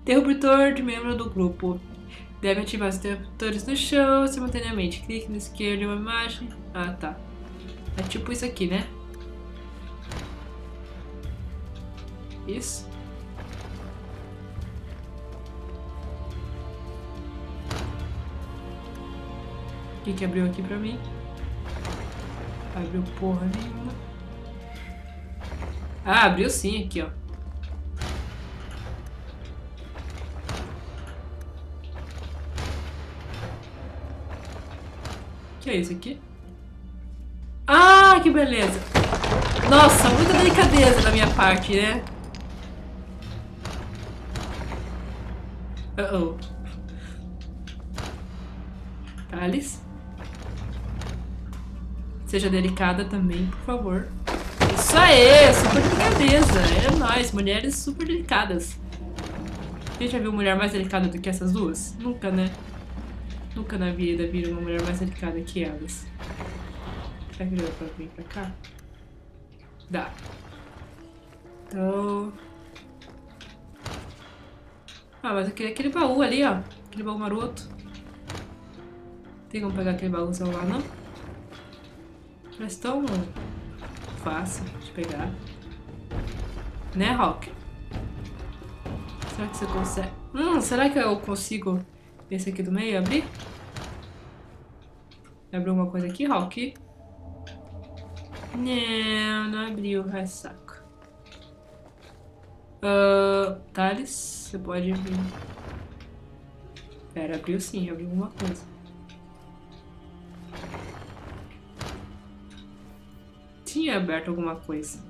Interruptor de membro do grupo. Deve ativar os interruptores no chão simultaneamente. Clique na esquerda em uma imagem. Ah, tá. É tipo isso aqui, né? Isso. O que abriu aqui pra mim? Abriu porra nenhuma. Ah, abriu sim aqui, ó. O que é isso aqui? Ah, que beleza! Nossa, muita delicadeza da minha parte, né? Uh-oh. Tallis. Seja delicada também, por favor. Isso aí, super delicadeza. É nóis, mulheres super delicadas. Você já viu mulher mais delicada do que essas duas? Nunca, né? Nunca na vida viram uma mulher mais delicada que elas. Será que dá pra vir pra cá? Dá. Então... Ah, mas eu queria aquele baú ali, ó. Aquele baú maroto. Tem como pegar aquele baúzão lá, não? Mas tão fácil de pegar. Né, Hawke? Será que você consegue? Será que eu consigo esse aqui do meio abrir? Abriu alguma coisa aqui, Hawke? Não abriu. Ai, saco. Tallis, você pode vir. Pera, abriu sim, abriu alguma coisa. Tinha aberto alguma coisa.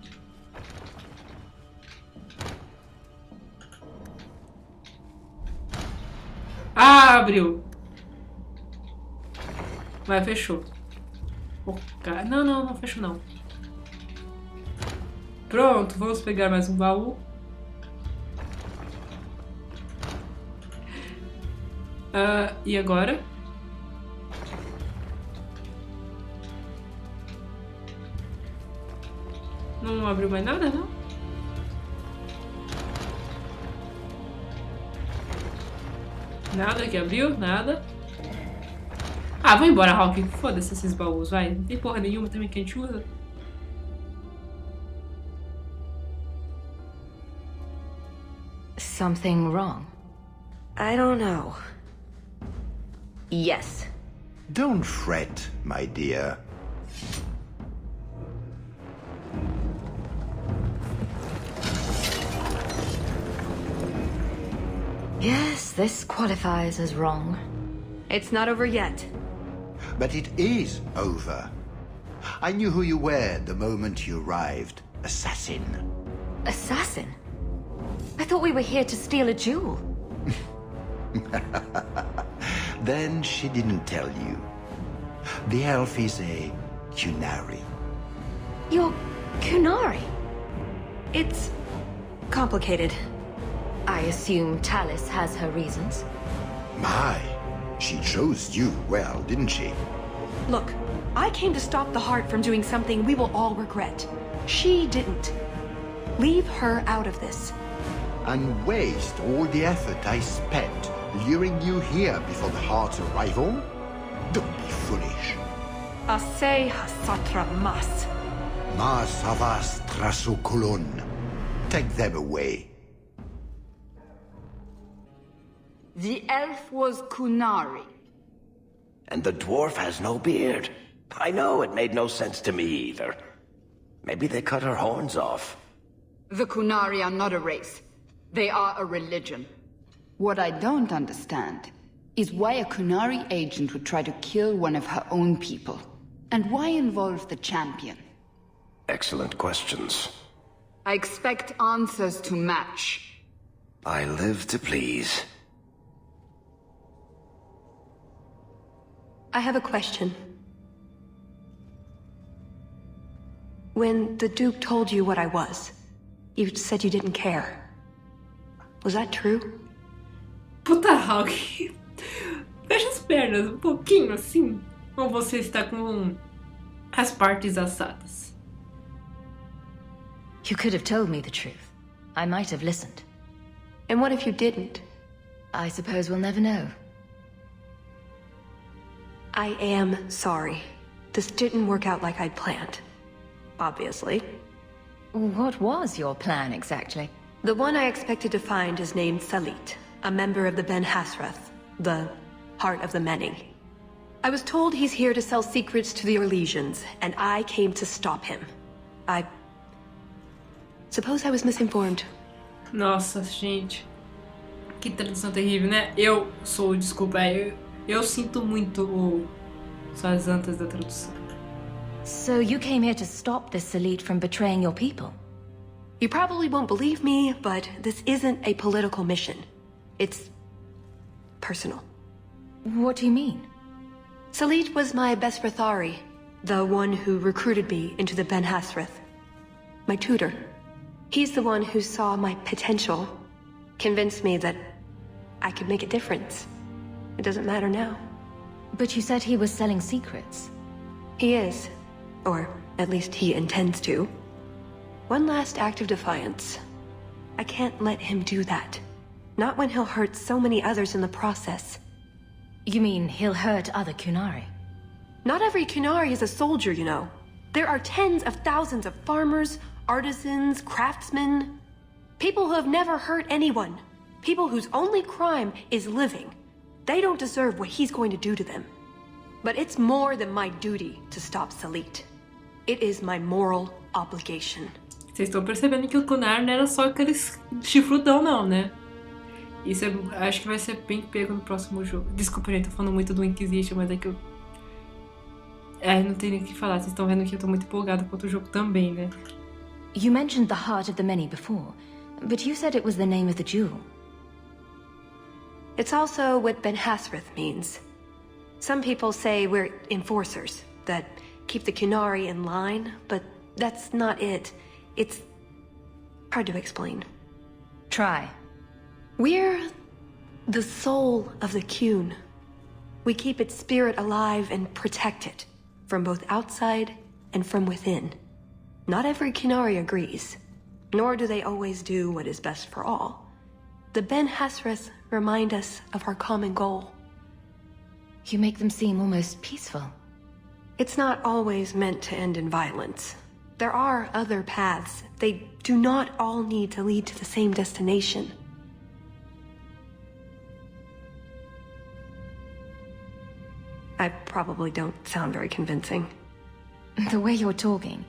Ah, abriu. Vai, fechou. Não, não fechou não. Pronto, vamos pegar mais um baú. E agora? Não abriu mais nada, não? Nada que abriu, nada. Ah, vou embora, Hawke. Foda-se esses baús, vai. Não tem porra nenhuma também que a gente usa. Something wrong? I don't know. Yes. Don't fret, my dear. Yes, this qualifies as wrong. It's not over yet. But it is over. I knew who you were the moment you arrived. Assassin. Assassin? I thought we were here to steal a jewel. Then she didn't tell you. The elf is a Kunari. You're Kunari? It's complicated. I assume Tallis has her reasons. My, she chose you well, didn't she? Look, I came to stop the heart from doing something we will all regret. She didn't. Leave her out of this. And waste all the effort I spent luring you here before the heart's arrival? Don't be foolish. Asay hasatra mas. Ma savas trasukulun. Take them away. The elf was Kunari. And the dwarf has no beard. I know, it made no sense to me either. Maybe they cut her horns off. The Kunari are not a race. They are a religion. What I don't understand is why a Kunari agent would try to kill one of her own people. And why involve the champion? Excellent questions. I expect answers to match. I live to please. I have a question. When the Duke told you what I was, you said you didn't care. Was that true? Puta, Hawke. Fecha as pernas um pouquinho assim. Ou você está com as partes assadas? You could have told me the truth. I might have listened. And what if you didn't? I suppose we'll never know. I am sorry. This didn't work out like I'd planned. Obviously. What was your plan exactly? The one I expected to find is named Salit, a member of the Ben Hasrath, the Heart of the Many. I was told he's here to sell secrets to the Orlesians, and I came to stop him. I suppose I was misinformed. Nossa, gente. Que tradução terrível, né? Desculpa, eu sinto muito suas antas da tradução. So you came here to stop this Salit from betraying your people? You probably won't believe me, but this isn't a political mission. It's personal. What do you mean? Salit was my best Rathari, the one who recruited me into the Ben Hasrath. My tutor. He's the one who saw my potential, convinced me that I could make a difference. It doesn't matter now. But you said he was selling secrets. He is. Or at least he intends to. One last act of defiance. I can't let him do that. Not when he'll hurt so many others in the process. You mean he'll hurt other Kunari? Not every Kunari is a soldier, you know. There are tens of thousands of farmers, artisans, craftsmen. People who have never hurt anyone. People whose only crime is living. They don't deserve what he's going to do to them. But it's more than my duty to stop Salit. It is my moral obligation. Vocês estão percebendo que o Kunari não era só aquele chifrudão, não, né? Isso acho que vai ser bem pego no próximo jogo. Desculpa, gente, tô falando muito do Inquisition, mas é que eu... não tem nem o que falar. Vocês estão vendo que eu tô muito empolgada com outro jogo também, né? You mentioned the Heart of the Many before, but you said it was the name of the jewel. It's also what Ben Hasrath means. Some people say we're enforcers, that keep the Kunari in line, but that's not it. It's hard to explain. Try. We're the soul of the Kun. We keep its spirit alive and protect it, from both outside and from within. Not every Kunari agrees, nor do they always do what is best for all. The Ben Hasrath remind us of our common goal. You make them seem almost peaceful. It's not always meant to end in violence. There are other paths. They do not all need to lead to the same destination. I probably don't sound very convincing. The way you're talking,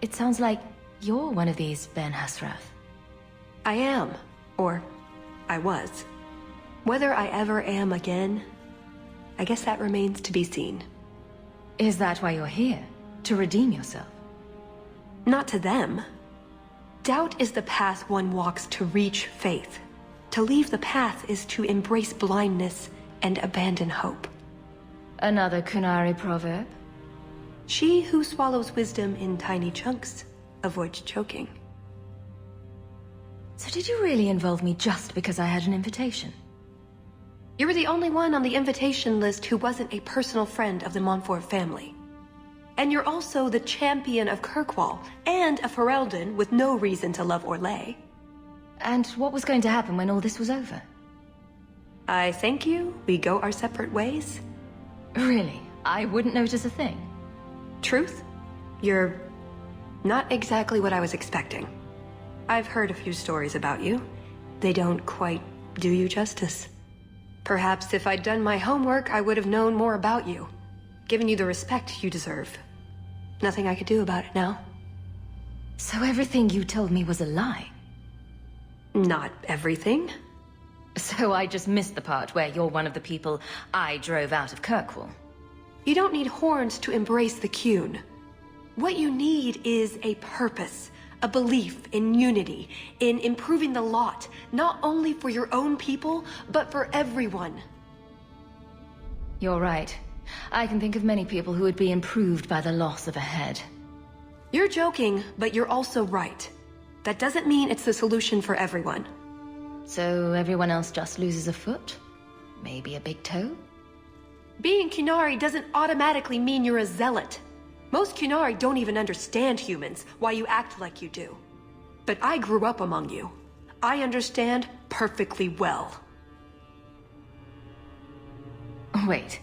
it sounds like you're one of these Ben Hasrath. I am, or I was. Whether I ever am again, I guess that remains to be seen. Is that why you're here? To redeem yourself? Not to them. Doubt is the path one walks to reach faith. To leave the path is to embrace blindness and abandon hope. Another Kunari proverb? She who swallows wisdom in tiny chunks avoids choking. So did you really involve me just because I had an invitation? You were the only one on the invitation list who wasn't a personal friend of the Montfort family. And you're also the champion of Kirkwall, and a Ferelden with no reason to love Orlais. And what was going to happen when all this was over? I thank you, we go our separate ways. Really? I wouldn't notice a thing? Truth? You're not exactly what I was expecting. I've heard a few stories about you. They don't quite do you justice. Perhaps if I'd done my homework, I would have known more about you, given you the respect you deserve. Nothing I could do about it now. So everything you told me was a lie? Not everything. So I just missed the part where you're one of the people I drove out of Kirkwall. You don't need horns to embrace the Kun. What you need is a purpose, a belief in unity, in improving the lot, not only for your own people, but for everyone. You're right. I can think of many people who would be improved by the loss of a head. You're joking, but you're also right. That doesn't mean it's the solution for everyone. So everyone else just loses a foot? Maybe a big toe? Being Kunari doesn't automatically mean you're a zealot. Most Kunari don't even understand humans, why you act like you do. But I grew up among you. I understand perfectly well. Wait,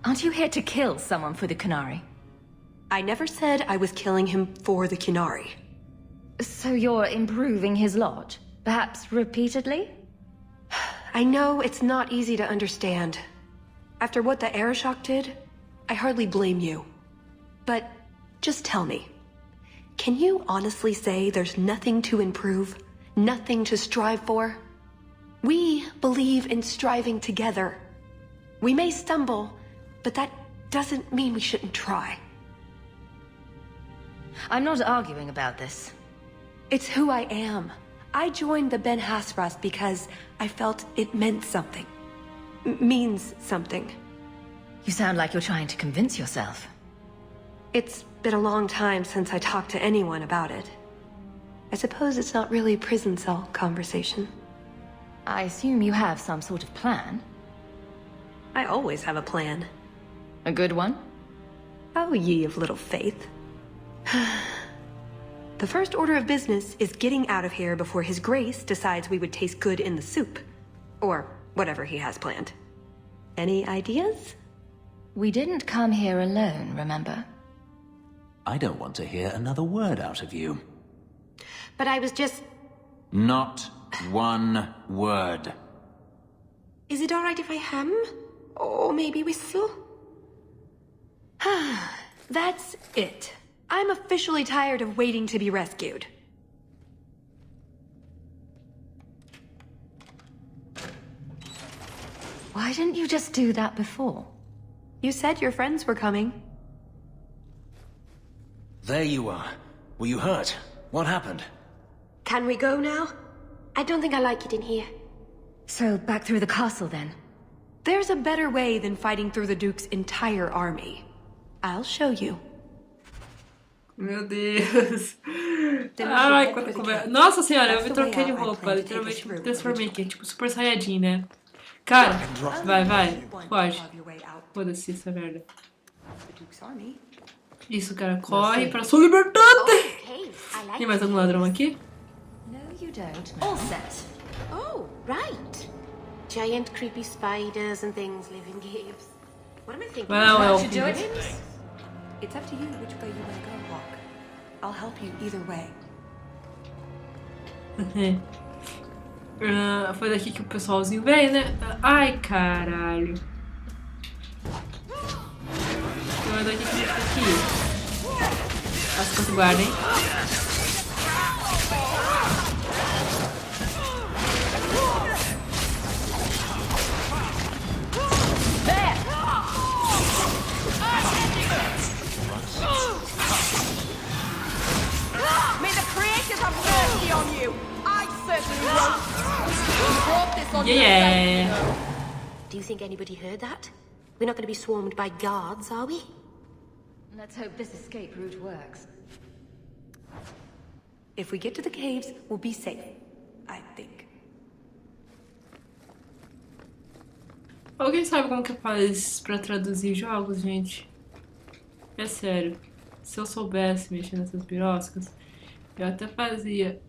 aren't you here to kill someone for the Qunari? I never said I was killing him for the Qunari. So you're improving his lodge? Perhaps repeatedly? I know it's not easy to understand. After what the Arishok did, I hardly blame you. But just tell me, can you honestly say there's nothing to improve? Nothing to strive for? We believe in striving together. We may stumble, but that doesn't mean we shouldn't try. I'm not arguing about this. It's who I am. I joined the Ben Hasras because I felt it meant something. Means something. You sound like you're trying to convince yourself. It's been a long time since I talked to anyone about it. I suppose it's not really prison cell conversation. I assume you have some sort of plan? I always have a plan. A good one? Oh, ye of little faith. The first order of business is getting out of here before His Grace decides we would taste good in the soup. Or whatever he has planned. Any ideas? We didn't come here alone, remember? I don't want to hear another word out of you. But I was just... Not one word. Is it alright if I hum? Or maybe whistle? That's it. I'm officially tired of waiting to be rescued. Why didn't you just do that before? You said your friends were coming. There you are. Were you hurt? What happened? Can we go now? I don't think I like it in here. So, back through the castle then? There's a better way than fighting through the Duke's entire army. I'll show you. Meu Deus. Ai, quando começa... Nossa senhora, eu me troquei de roupa. Literalmente me transformei aqui. Tipo Super Saiyajin, né? Cara, vai. Pode. Foda-se essa merda. Isso, cara. Corre pra sua liberdade. Tem mais algum ladrão aqui? No, you don't. All set. Oh, right. Giant creepy spiders and things live in caves. What am I thinking? Well, Should do it. It's up to you which way you want to go, Hawke. I'll help you either way. Foi daqui que o pessoalzinho veio, né? Ai, caralho. Foi daqui que fica aqui. As coisas guardem. May the creators have mercy on you! I certainly won't! You brought this on yourself. Do you think anybody heard that? We're not going to be swarmed by guards, are we? Let's hope this escape route works. If we get to the caves, we'll be safe. I think. Alguém sabe como que faz pra traduzir jogos, gente? É sério. Se eu soubesse mexer nessas biroscas, eu até fazia.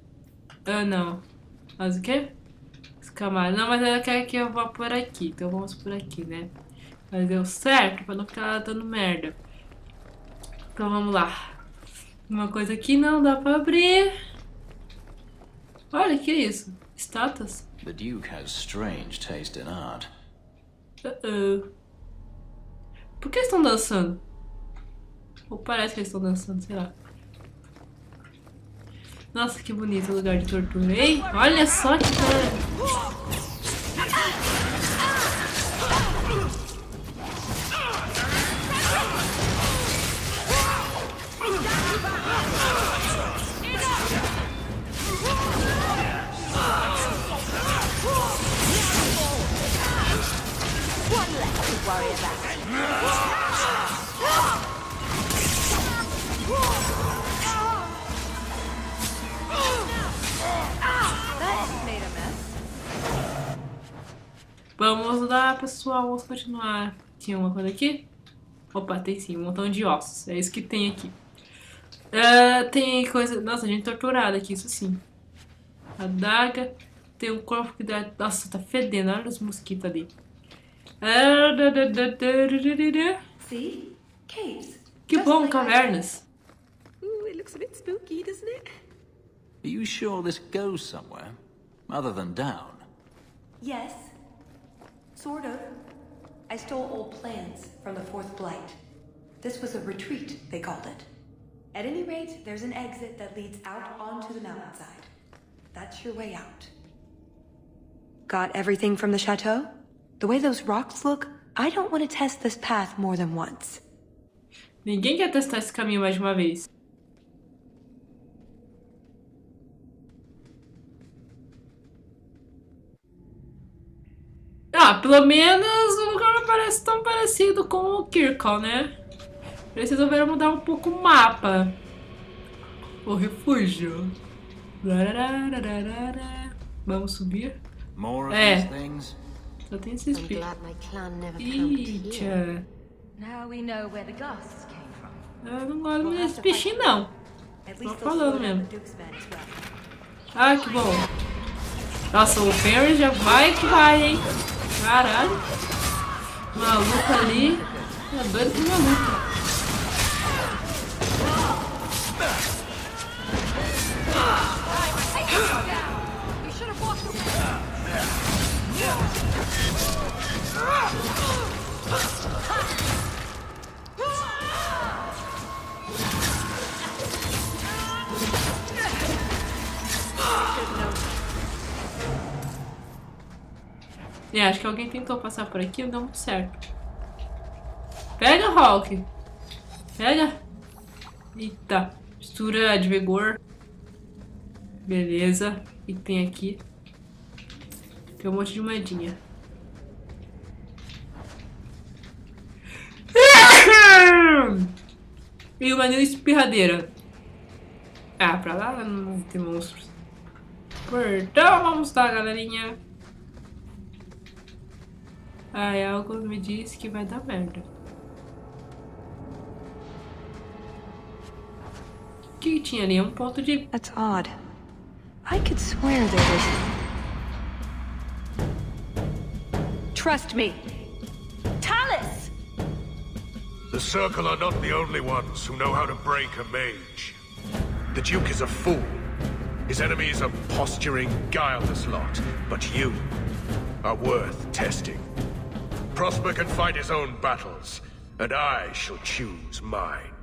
Ah, não. Mas o quê? Escamar. Não, mas ela quer que eu vá por aqui. Então vamos por aqui, né? Mas deu certo pra não ficar dando merda. Então vamos lá. Uma coisa aqui não dá pra abrir. Olha, que é isso? Estátuas? The Duke has strange taste in art. Por que eles estão dançando? Ou parece que eles estão dançando, sei lá. Nossa, que bonito o lugar de tortura, hein? Olha só que Vamos lá, pessoal, vamos continuar. Tinha uma coisa aqui? Opa, tem sim, um montão de ossos. É isso que tem aqui. Tem coisa... Nossa, gente torturada aqui, isso sim. Adaga. Tem um corpo que dá... Nossa, tá fedendo. Olha os mosquitos ali. See? Caves. Que Just bom, like I cavernas. Ooh, it looks a bit spooky, doesn't it? Are you sure this goes somewhere? Other than down? Yes. Sort of. I stole old plans from the Fourth Blight. This was a retreat, they called it. At any rate, there's an exit that leads out onto the mountainside. That's your way out. Got everything from the chateau? The way those rocks look, I don't want to test this path more than once. Ninguém quer testar esse caminho mais de uma vez. Ah, pelo menos o lugar não parece tão parecido com o Kirkall, né? Eles resolveram mudar um pouco o mapa. O refúgio. Vamos subir? Só tem esses I'm bichos. glad my clan never camped here. Eita. Now we know where the ghosts came from. Eu não gosto desses bichinhos, não. At Tô least they'll falando slow down mesmo. the Duke's men as well. Ah, que bom. Nossa, o Ferry já vai que vai, hein? Caralho. Maluco ali. É doido pro maluco. Acho que alguém tentou passar por aqui e não deu muito certo. Pega, Hawke. Pega. Eita. Mistura de vigor. Beleza. O que tem aqui? Tem um monte de moedinha. E uma anil espirradeira. Ah, pra lá não tem monstros. Então vamos lá, galerinha. Ai, algo me diz que vai dar merda. O que tinha ali? Um ponto de... That's odd. I could swear there was... Trust me. Tallis! The Circle are not the only ones who know how to break a mage. The Duke is a fool. His enemies a posturing, guileless lot. But you are worth testing. Prosper can fight his own battles, and I shall choose mine.